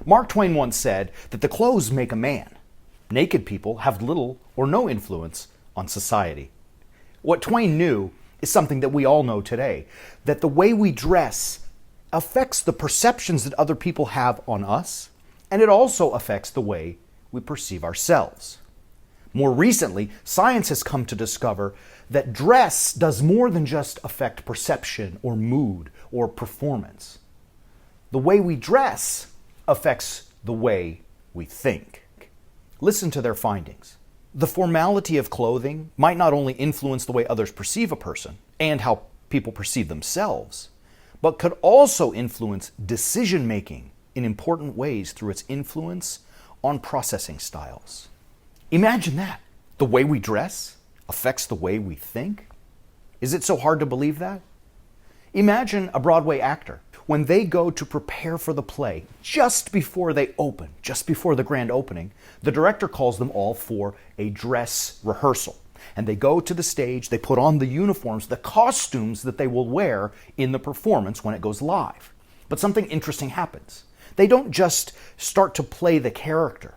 Mark Twain once said that the clothes make a man. Naked people have little or no influence on society. What Twain knew is something that we all know today, that the way we dress affects the perceptions that other people have on us, and it also affects the way we perceive ourselves. More recently, science has come to discover that dress does more than just affect perception or mood or performance. The way we dress affects the way we think. Listen to their findings. The formality of clothing might not only influence the way others perceive a person and how people perceive themselves, but could also influence decision-making in important ways through its influence on processing styles. Imagine that. The way we dress affects the way we think? Is it so hard to believe that? Imagine a Broadway actor. When they go to prepare for the play, just before they open, just before the grand opening, the director calls them all for a dress rehearsal. And they go to the stage, they put on the uniforms, the costumes that they will wear in the performance when it goes live. But something interesting happens. They don't just start to play the character.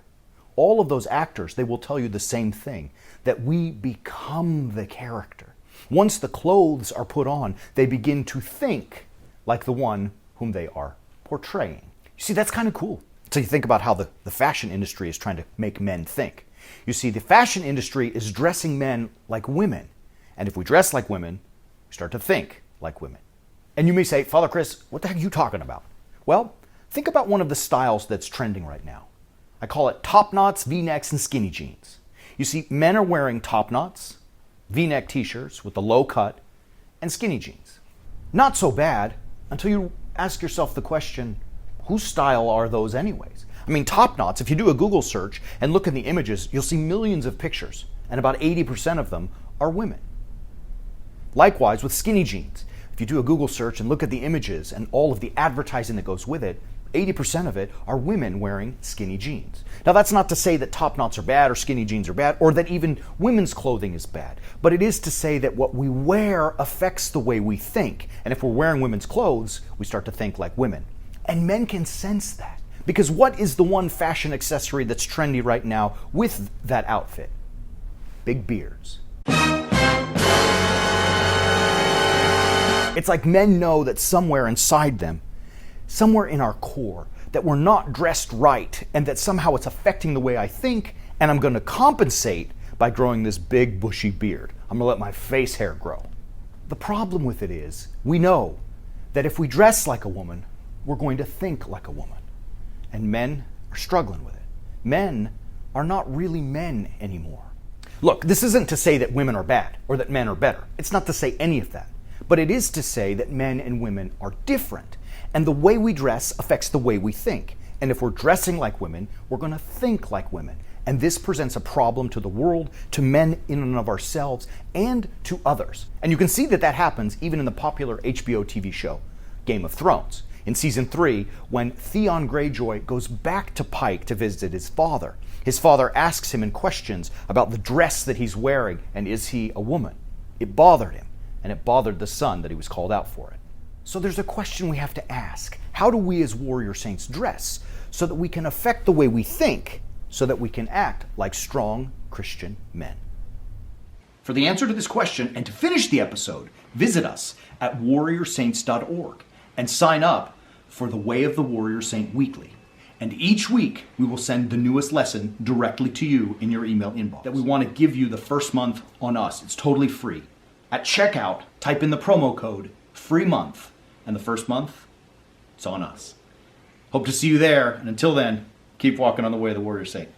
All of those actors, they will tell you the same thing, that we become the character. Once the clothes are put on, they begin to think like the one whom they are portraying. You see, that's kind of cool. So you think about how the fashion industry is trying to make men think. You see, the fashion industry is dressing men like women. And if we dress like women, we start to think like women. And you may say, Father Chris, what the heck are you talking about? Well, think about one of the styles that's trending right now. I call it Topknots, V-necks, and skinny jeans. You see, men are wearing Topknots, V-neck t-shirts with the low cut, and skinny jeans. Not so bad until you ask yourself the question, whose style are those anyways? I mean, Topknots, if you do a Google search and look in the images, you'll see millions of pictures, and about 80% of them are women. Likewise with skinny jeans. If you do a Google search and look at the images and all of the advertising that goes with it, 80% of it are women wearing skinny jeans. Now, that's not to say that Topknots are bad or skinny jeans are bad or that even women's clothing is bad, but it is to say that what we wear affects the way we think. And if we're wearing women's clothes, we start to think like women. And men can sense that. Because what is the one fashion accessory that's trendy right now with that outfit? Big beards. It's like men know that somewhere inside them, somewhere in our core, that we're not dressed right and that somehow it's affecting the way I think, and I'm going to compensate by growing this big bushy beard. I'm going to let my face hair grow. The problem with it is, we know that if we dress like a woman, we're going to think like a woman. And men are struggling with it. Men are not really men anymore. Look, this isn't to say that women are bad or that men are better. It's not to say any of that. But it is to say that men and women are different. And the way we dress affects the way we think. And if we're dressing like women, we're going to think like women. And this presents a problem to the world, to men in and of ourselves, and to others. And you can see that that happens even in the popular HBO TV show, Game of Thrones. In season 3, when Theon Greyjoy goes back to Pike to visit his father asks him in questions about the dress that he's wearing and is he a woman. It bothered him, and it bothered the son that he was called out for it. So there's a question we have to ask. How do we as warrior saints dress so that we can affect the way we think, so that we can act like strong Christian men? For the answer to this question and to finish the episode, visit us at warriorsaints.org and sign up for the Way of the Warrior Saint Weekly. And each week, we will send the newest lesson directly to you in your email inbox. That we want to give you the first month on us. It's totally free. At checkout, type in the promo code FREEMONTH, and the first month, it's on us. Hope to see you there, and until then, keep walking on the way of the Warrior Saint.